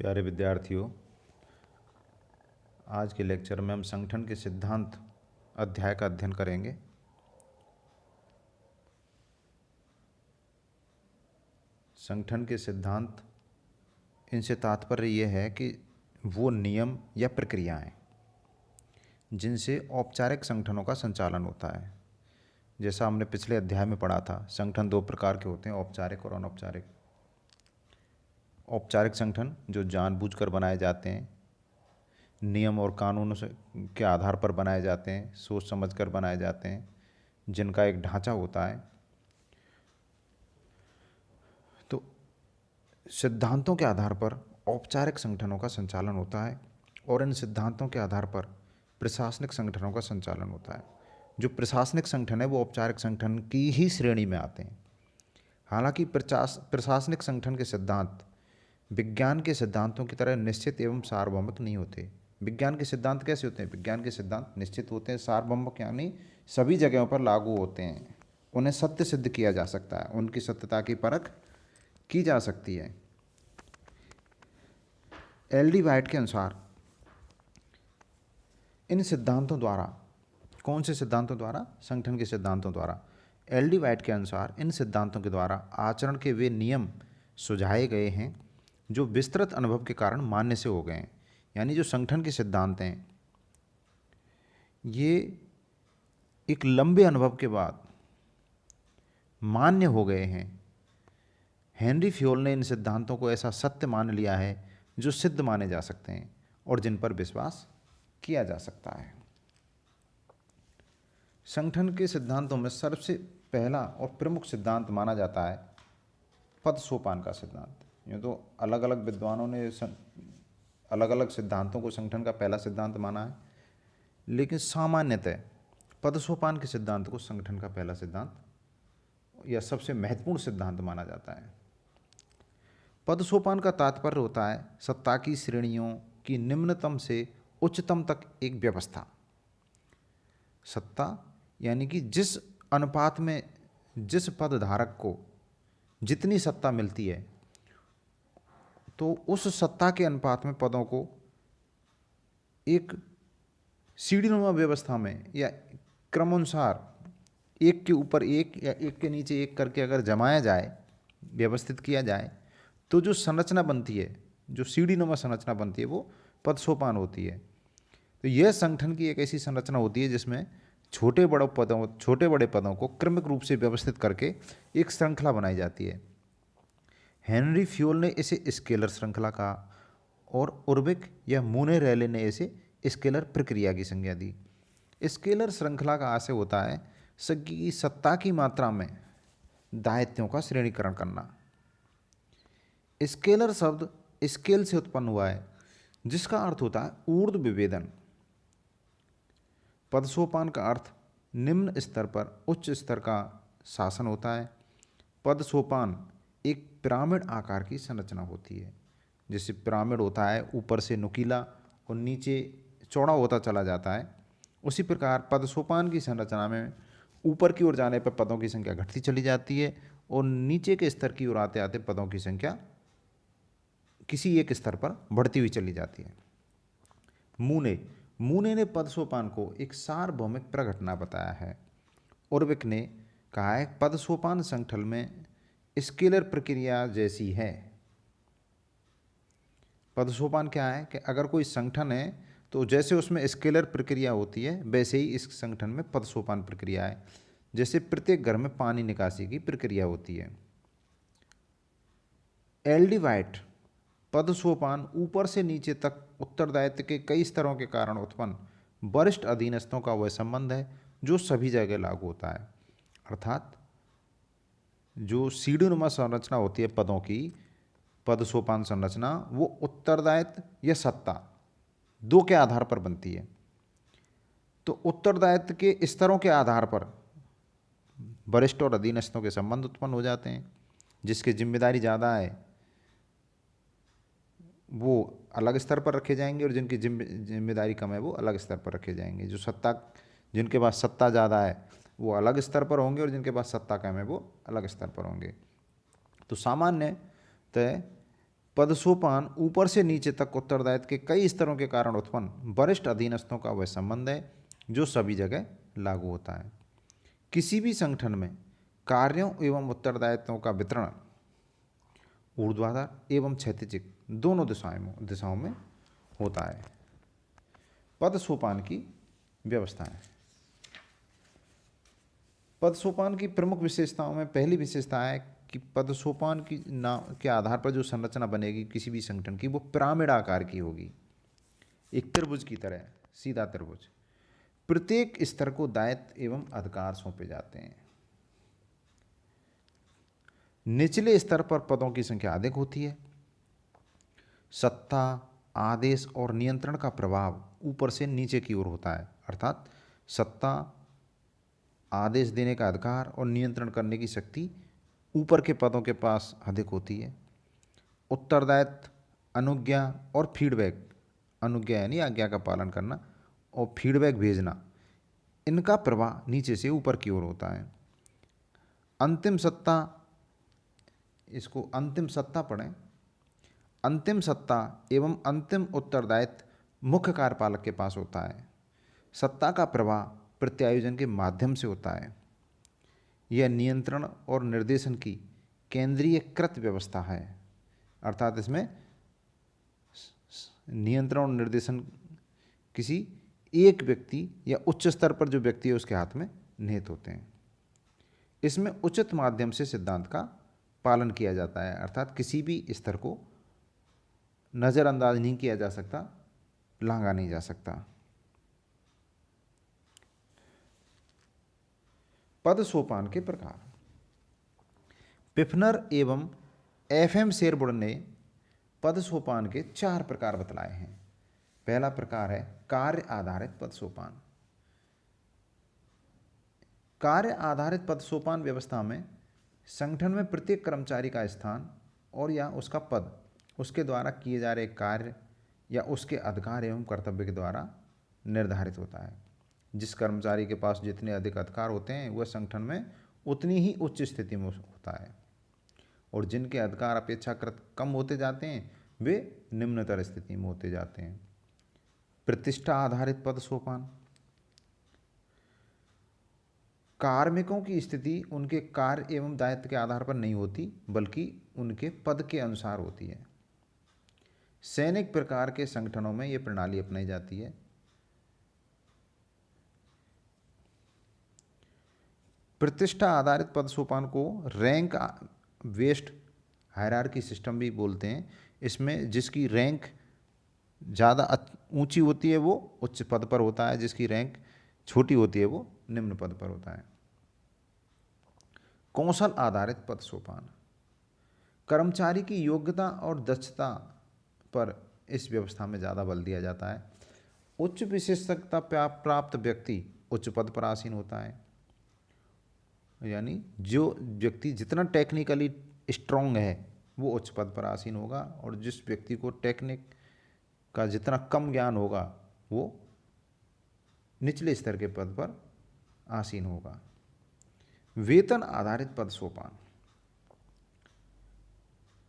प्यारे विद्यार्थियों, आज के लेक्चर में हम संगठन के सिद्धांत अध्याय का अध्ययन करेंगे। संगठन के सिद्धांत, इनसे तात्पर्य यह है कि वो नियम या प्रक्रियाएं जिनसे औपचारिक संगठनों का संचालन होता है। जैसा हमने पिछले अध्याय में पढ़ा था, संगठन दो प्रकार के होते हैं, औपचारिक और अनौपचारिक। औपचारिक संगठन जो जानबूझकर बनाए जाते हैं, नियम और कानूनों से के आधार पर बनाए जाते हैं, सोच समझकर बनाए जाते हैं, जिनका एक ढांचा होता है। तो सिद्धांतों के आधार पर औपचारिक संगठनों का संचालन होता है और इन सिद्धांतों के आधार पर प्रशासनिक संगठनों का संचालन होता है। जो प्रशासनिक संगठन है वो औपचारिक संगठन की ही श्रेणी में आते हैं। हालांकि प्रशासनिक संगठन के सिद्धांत विज्ञान के सिद्धांतों की तरह निश्चित एवं सार्वभौमिक नहीं होते। विज्ञान के सिद्धांत कैसे होते हैं? विज्ञान के सिद्धांत निश्चित होते हैं, सार्वभौमिक यानी सभी जगहों पर लागू होते हैं, उन्हें सत्य सिद्ध किया जा सकता है, उनकी सत्यता की परख की जा सकती है। एल.डी. वाइट के अनुसार इन सिद्धांतों द्वारा, कौन से सिद्धांतों द्वारा? संगठन के सिद्धांतों द्वारा। एल.डी. वाइट के अनुसार इन सिद्धांतों के द्वारा आचरण के वे नियम सुझाए गए हैं जो विस्तृत अनुभव के कारण मान्य से हो गए हैं। यानी जो संगठन के सिद्धांत हैं ये एक लंबे अनुभव के बाद मान्य हो गए हैं। हेनरी फ्योल ने इन सिद्धांतों को ऐसा सत्य मान लिया है जो सिद्ध माने जा सकते हैं और जिन पर विश्वास किया जा सकता है। संगठन के सिद्धांतों में सबसे पहला और प्रमुख सिद्धांत माना जाता है पद सोपान का सिद्धांत। यूँ तो अलग अलग विद्वानों ने अलग अलग सिद्धांतों को संगठन का पहला सिद्धांत माना है, लेकिन सामान्यतः पद सोपान के सिद्धांत को संगठन का पहला सिद्धांत या सबसे महत्वपूर्ण सिद्धांत माना जाता है। पद सोपान का तात्पर्य होता है सत्ता की श्रेणियों की निम्नतम से उच्चतम तक एक व्यवस्था। सत्ता यानी कि जिस अनुपात में जिस पद धारक को जितनी सत्ता मिलती है, तो उस सत्ता के अनुपात में पदों को एक सीढ़ीनुमा व्यवस्था में या क्रमानुसार एक के ऊपर एक या एक के नीचे एक करके अगर जमाया जाए, व्यवस्थित किया जाए, तो जो संरचना बनती है, जो सीढ़ीनुमा संरचना बनती है, वो पद सोपान होती है। तो यह संगठन की एक ऐसी संरचना होती है जिसमें छोटे बड़े पदों को क्रमिक रूप से व्यवस्थित करके एक श्रृंखला बनाई जाती है। हेनरी फ्योल ने इसे स्केलर श्रृंखला कहा और उर्बिक या मोनेरेले ने इसे स्केलर प्रक्रिया की संज्ञा दी। स्केलर श्रृंखला का आशय होता है की सत्ता की मात्रा में दायित्वों का श्रेणीकरण करना। स्केलर शब्द स्केल से उत्पन्न हुआ है, जिसका अर्थ होता है ऊर्ध्व विभेदन। पद सोपान का अर्थ निम्न स्तर पर उच्च स्तर का शासन होता है। पद सोपान एक पिरामिड आकार की संरचना होती है। जैसे पिरामिड होता है, ऊपर से नुकीला और नीचे चौड़ा होता चला जाता है, उसी प्रकार पद सोपान की संरचना में ऊपर की ओर जाने पर पदों की संख्या घटती चली जाती है और नीचे के स्तर की ओर आते आते पदों की संख्या किसी एक स्तर पर बढ़ती हुई चली जाती है। मूने ने पद सोपान को एक सार्वभौमिक प्रघटना बताया है। उर्विक ने कहा है पद सोपान संगठन में स्केलर प्रक्रिया जैसी है। पद सोपान क्या है कि अगर कोई संगठन है तो जैसे उसमें स्केलर प्रक्रिया होती है, वैसे ही इस संगठन में पद सोपान प्रक्रिया है। जैसे प्रत्येक घर में पानी निकासी की प्रक्रिया होती है। एल.डी. वाइट पद सोपान ऊपर से नीचे तक उत्तरदायित्व के कई स्तरों के कारण उत्पन्न वरिष्ठ अधीनस्थों का वह संबंध है जो सभी जगह लागू होता है। अर्थात जो सीढ़ीनुमा संरचना होती है पदों की, पद सोपान संरचना, वो उत्तरदायित्व या सत्ता दो के आधार पर बनती है। तो उत्तरदायित्व के स्तरों के आधार पर वरिष्ठ और अधीनस्थों के संबंध उत्पन्न हो जाते हैं। जिसकी जिम्मेदारी ज़्यादा है वो अलग स्तर पर रखे जाएंगे और जिनकी जिम्मेदारी कम है वो अलग स्तर पर रखे जाएंगे। जिनके पास सत्ता ज़्यादा है वो अलग स्तर पर होंगे और जिनके पास सत्ता कम है वो अलग स्तर पर होंगे। तो सामान्यतः पदसोपान ऊपर से नीचे तक उत्तरदायित्व के कई स्तरों के कारण उत्पन्न वरिष्ठ अधीनस्थों का वह संबंध है जो सभी जगह लागू होता है। किसी भी संगठन में कार्यों एवं उत्तरदायित्वों का वितरण ऊर्ध्वाधर एवं क्षैतिज दोनों दिशाओं में होता है। पद सोपान की व्यवस्थाएं। पद सोपान की प्रमुख विशेषताओं में पहली विशेषता है कि पद सोपान की नाम के आधार पर जो संरचना बनेगी किसी भी संगठन की वो पिरामिड आकार की होगी, एक त्रिभुज की तरह, सीधा त्रिभुज। प्रत्येक स्तर को दायित्व एवं अधिकार सौंपे जाते हैं। निचले स्तर पर पदों की संख्या अधिक होती है। सत्ता, आदेश और नियंत्रण का प्रभाव ऊपर से नीचे की ओर होता है, अर्थात सत्ता, आदेश देने का अधिकार और नियंत्रण करने की शक्ति ऊपर के पदों के पास अधिक होती है। उत्तरदायित्व, अनुज्ञा और फीडबैक, अनुज्ञा यानी आज्ञा का पालन करना और फीडबैक भेजना, इनका प्रवाह नीचे से ऊपर की ओर होता है। अंतिम सत्ता, इसको अंतिम सत्ता पढ़ें। अंतिम सत्ता एवं अंतिम उत्तरदायित्व मुख्य कार्यपालक के पास होता है। सत्ता का प्रवाह प्रत्यायोजन के माध्यम से होता है। यह नियंत्रण और निर्देशन की केंद्रीयकृत व्यवस्था है, अर्थात इसमें नियंत्रण और निर्देशन किसी एक व्यक्ति या उच्च स्तर पर जो व्यक्ति है उसके हाथ में निहित होते हैं। इसमें उचित माध्यम से सिद्धांत का पालन किया जाता है, अर्थात किसी भी स्तर को नज़रअंदाज नहीं किया जा सकता, लांघा नहीं जा सकता। पद सोपान के प्रकार। पिफनर एवं एफएम शेरवुड ने पद सोपान के 4 प्रकार बतलाए हैं। पहला प्रकार है कार्य आधारित पद सोपान। कार्य आधारित पद सोपान व्यवस्था में संगठन में प्रत्येक कर्मचारी का स्थान और या उसका पद उसके द्वारा किए जा रहे कार्य या उसके अधिकार एवं कर्तव्य के द्वारा निर्धारित होता है। जिस कर्मचारी के पास जितने अधिक अधिकार होते हैं वह संगठन में उतनी ही उच्च स्थिति में होता है, और जिनके अधिकार अपेक्षाकृत कम होते जाते हैं वे निम्नतर स्थिति में होते जाते हैं। प्रतिष्ठा आधारित पद सोपान। कार्मिकों की स्थिति उनके कार्य एवं दायित्व के आधार पर नहीं होती बल्कि उनके पद के अनुसार होती है। सैनिक प्रकार के संगठनों में यह प्रणाली अपनाई जाती है। प्रतिष्ठा आधारित पद सोपान को रैंक वेस्ट हायरार्की सिस्टम भी बोलते हैं। इसमें जिसकी रैंक ज़्यादा ऊंची होती है वो उच्च पद पर होता है, जिसकी रैंक छोटी होती है वो निम्न पद पर होता है। कौशल आधारित पद सोपान। कर्मचारी की योग्यता और दक्षता पर इस व्यवस्था में ज़्यादा बल दिया जाता है। उच्च विशेषज्ञता प्राप्त व्यक्ति उच्च पद पर आसीन होता है, यानी जो व्यक्ति जितना टेक्निकली स्ट्रांग है वो उच्च पद पर आसीन होगा, और जिस व्यक्ति को टेक्निक का जितना कम ज्ञान होगा वो निचले स्तर के पद पर आसीन होगा। वेतन आधारित पद सोपान।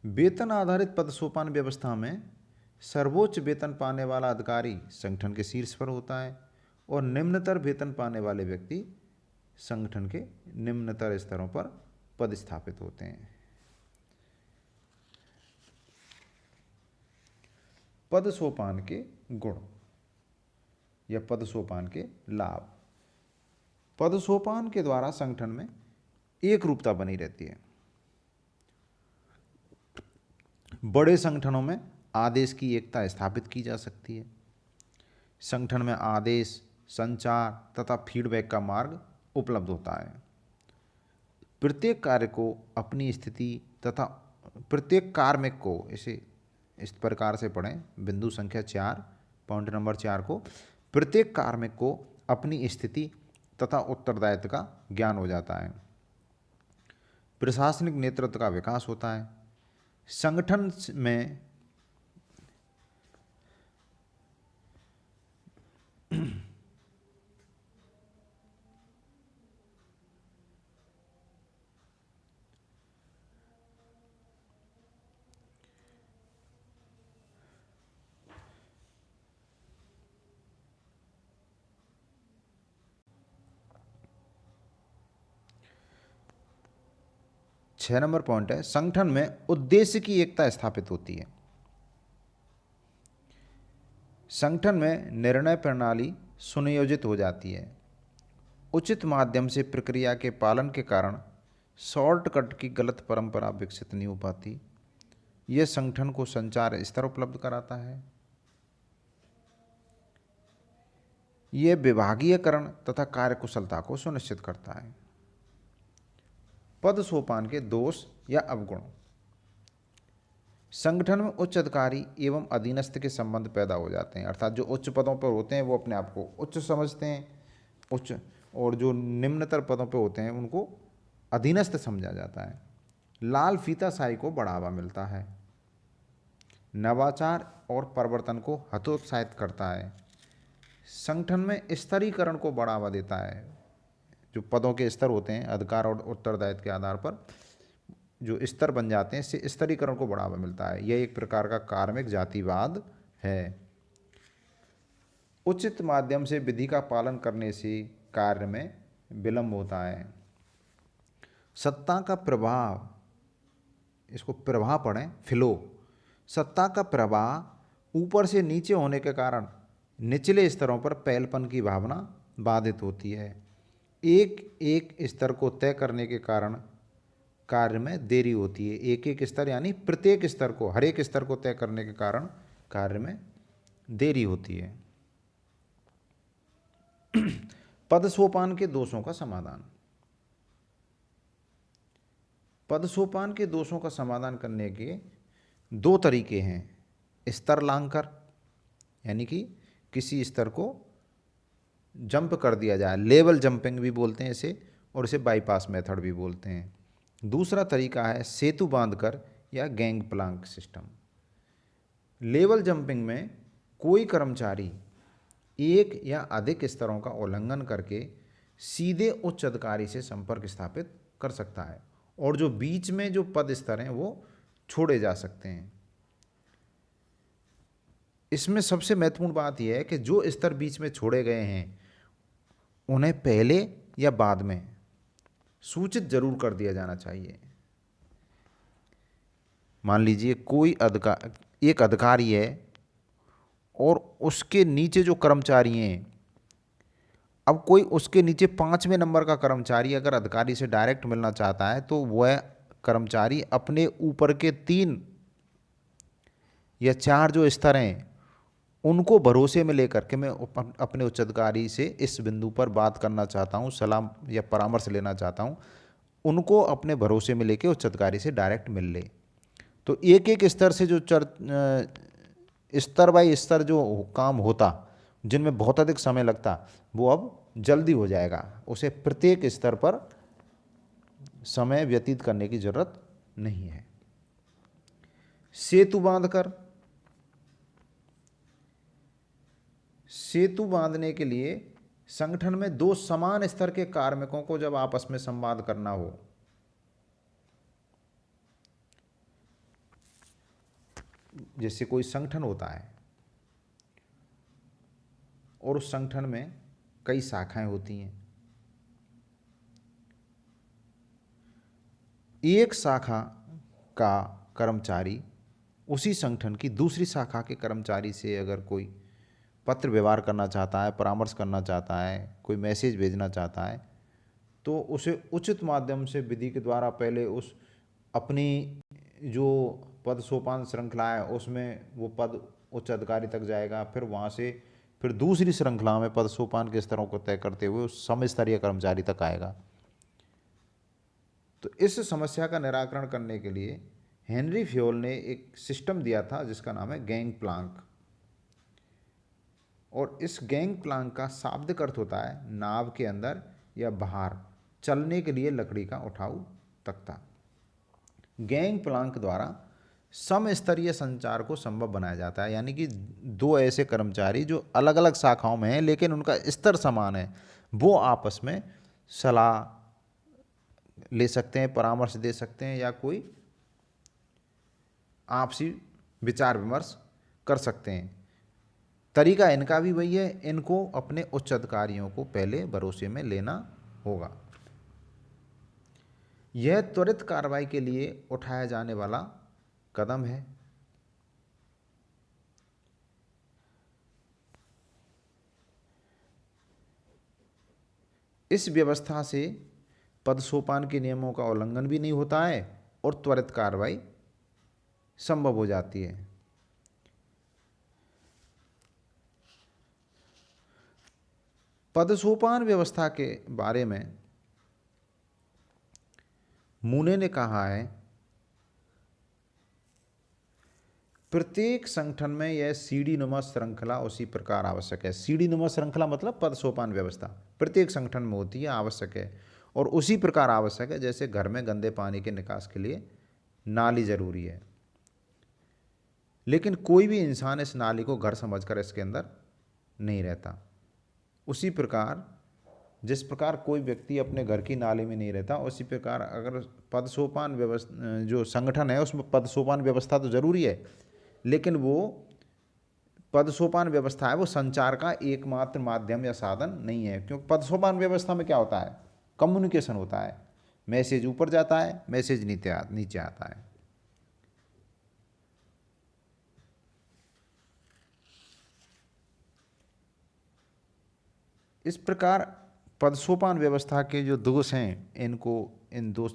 वेतन आधारित पद सोपान व्यवस्था में सर्वोच्च वेतन पाने वाला अधिकारी संगठन के शीर्ष पर होता है और निम्नतर वेतन पाने वाले व्यक्ति संगठन के निम्नतर स्तरों पर पदस्थापित होते हैं। पद सोपान के गुण या पद सोपान के लाभ। पद सोपान के द्वारा संगठन में एक रूपता बनी रहती है। बड़े संगठनों में आदेश की एकता स्थापित की जा सकती है। संगठन में आदेश, संचार तथा फीडबैक का मार्ग उपलब्ध होता है। प्रत्येक कार्य को अपनी स्थिति तथा प्रत्येक कार्मिक को इस प्रकार से पढ़ें, बिंदु संख्या 4 पॉइंट नंबर 4 को, प्रत्येक कार्मिक को अपनी स्थिति तथा उत्तरदायित्व का ज्ञान हो जाता है। प्रशासनिक नेतृत्व का विकास होता है। संगठन में 6 नंबर पॉइंट है, संगठन में उद्देश्य की एकता स्थापित होती है। संगठन में निर्णय प्रणाली सुनियोजित हो जाती है। उचित माध्यम से प्रक्रिया के पालन के कारण शॉर्टकट की गलत परंपरा विकसित नहीं हो पाती। यह संगठन को संचार स्तर उपलब्ध कराता है। यह विभागीयकरण तथा कार्यकुशलता को सुनिश्चित करता है। पद सोपान के दोष या अवगुण। संगठन में उच्च अधिकारी एवं अधीनस्थ के संबंध पैदा हो जाते हैं, अर्थात जो उच्च पदों पर होते हैं वो अपने आप को उच्च समझते हैं, उच्च, और जो निम्नतर पदों पर होते हैं उनको अधीनस्थ समझा जाता है। लाल फीताशाही को बढ़ावा मिलता है। नवाचार और परिवर्तन को हतोत्साहित करता है। संगठन में स्तरीकरण को बढ़ावा देता है। जो पदों के स्तर होते हैं, अधिकार और उत्तरदायित्व के आधार पर जो स्तर बन जाते हैं, इससे स्तरीकरण को बढ़ावा मिलता है। यह एक प्रकार का कार्मिक जातिवाद है। उचित माध्यम से विधि का पालन करने से कार्य में विलंब होता है। सत्ता का प्रभाव, इसको प्रभाव पढ़ें, फ्लो। सत्ता का प्रवाह ऊपर से नीचे होने के कारण निचले स्तरों पर पहलपन की भावना बाधित होती है। एक एक स्तर को तय करने के कारण कार्य में देरी होती है। एक एक स्तर यानी प्रत्येक स्तर को, हर एक स्तर को तय करने के कारण कार्य में देरी होती है। पद सोपान के दोषों का समाधान। पद सोपान के दोषों का समाधान करने के दो तरीके हैं। स्तर लांघकर, यानी कि किसी स्तर को जंप कर दिया जाए, लेवल जंपिंग भी बोलते हैं इसे, और इसे बाईपास मेथड भी बोलते हैं। दूसरा तरीका है सेतु बांधकर या gang Planck system. Level jumping में कोई कर्मचारी एक या अधिक स्तरों का उल्लंघन करके सीधे उच्च अधिकारी से संपर्क स्थापित कर सकता है, और जो बीच में जो पद स्तर हैं वो छोड़े जा सकते हैं। इसमें सबसे महत्वपूर्ण बात यह है कि जो स्तर बीच में छोड़े गए हैं उन्हें पहले या बाद में सूचित जरूर कर दिया जाना चाहिए। मान लीजिए कोई एक अधिकारी है और उसके नीचे जो कर्मचारी हैं, अब कोई उसके नीचे 5वें नंबर का कर्मचारी अगर अधिकारी से डायरेक्ट मिलना चाहता है तो वह कर्मचारी अपने ऊपर के 3 या 4 जो स्तर हैं उनको भरोसे में लेकर के मैं अपने उच्च अधिकारी से इस बिंदु पर बात करना चाहता हूँ, सलाह या परामर्श लेना चाहता हूँ, उनको अपने भरोसे में लेके उच्च अधिकारी से डायरेक्ट मिल ले। तो एक एक स्तर से जो स्तर बाई स्तर जो काम होता, जिनमें बहुत अधिक समय लगता, वो अब जल्दी हो जाएगा। उसे प्रत्येक स्तर पर समय व्यतीत करने की जरूरत नहीं है। सेतु बांधकर, सेतु बांधने के लिए संगठन में 2 समान स्तर के कार्मिकों को जब आपस में संवाद करना हो, जैसे कोई संगठन होता है और उस संगठन में कई शाखाएं होती हैं, एक शाखा का कर्मचारी उसी संगठन की दूसरी शाखा के कर्मचारी से अगर कोई पत्र व्यवहार करना चाहता है, परामर्श करना चाहता है, कोई मैसेज भेजना चाहता है, तो उसे उचित माध्यम से विधि के द्वारा पहले उस अपनी जो पद सोपान श्रृंखला है उसमें वो पद उच्च अधिकारी तक जाएगा, फिर वहाँ से फिर दूसरी श्रृंखला में पद सोपान के स्तरों को तय करते हुए उस समस्तरीय कर्मचारी तक आएगा। तो इस समस्या का निराकरण करने के लिए हेनरी फ्योल ने एक सिस्टम दिया था जिसका नाम है गैंग प्लांक। और इस गैंग प्लांक का शाब्दिक अर्थ होता है नाव के अंदर या बाहर चलने के लिए लकड़ी का उठाऊ तख्ता। गैंग प्लांक द्वारा समस्तरीय संचार को संभव बनाया जाता है, यानी कि 2 ऐसे कर्मचारी जो अलग अलग शाखाओं में हैं लेकिन उनका स्तर समान है, वो आपस में सलाह ले सकते हैं, परामर्श दे सकते हैं या कोई आपसी विचार विमर्श कर सकते हैं। तरीका इनका भी वही है, इनको अपने उच्च अधिकारियों को पहले भरोसे में लेना होगा। यह त्वरित कार्रवाई के लिए उठाया जाने वाला कदम है। इस व्यवस्था से पदसोपान के नियमों का उल्लंघन भी नहीं होता है और त्वरित कार्रवाई संभव हो जाती है। पदसोपान व्यवस्था के बारे में मूने ने कहा है, प्रत्येक संगठन में यह सीढ़ी नुमा श्रृंखला उसी प्रकार आवश्यक है। सीढ़ी नुमा श्रृंखला मतलब पदसोपान व्यवस्था प्रत्येक संगठन में होती है, आवश्यक है और उसी प्रकार आवश्यक है जैसे घर में गंदे पानी के निकास के लिए नाली जरूरी है। लेकिन कोई भी इंसान इस नाली को घर समझकर इसके अंदर नहीं रहता। उसी प्रकार जिस प्रकार कोई व्यक्ति अपने घर की नाली में नहीं रहता, उसी प्रकार अगर पदसोपान व्यवस्था जो संगठन है उसमें पदसोपान व्यवस्था तो जरूरी है, लेकिन वो पदसोपान व्यवस्था है वो संचार का एकमात्र माध्यम या साधन नहीं है। क्योंकि पदसोपान व्यवस्था में क्या होता है, कम्युनिकेशन होता है, मैसेज ऊपर जाता है, मैसेज नीचे आता है। इस प्रकार पदसोपान व्यवस्था के जो दोष हैं इनको इन दो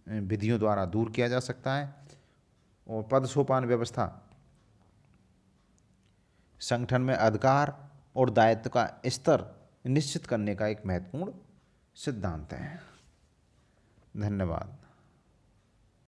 विधियों द्वारा दूर किया जा सकता है और पदसोपान व्यवस्था संगठन में अधिकार और दायित्व का स्तर निश्चित करने का एक महत्वपूर्ण सिद्धांत है। धन्यवाद।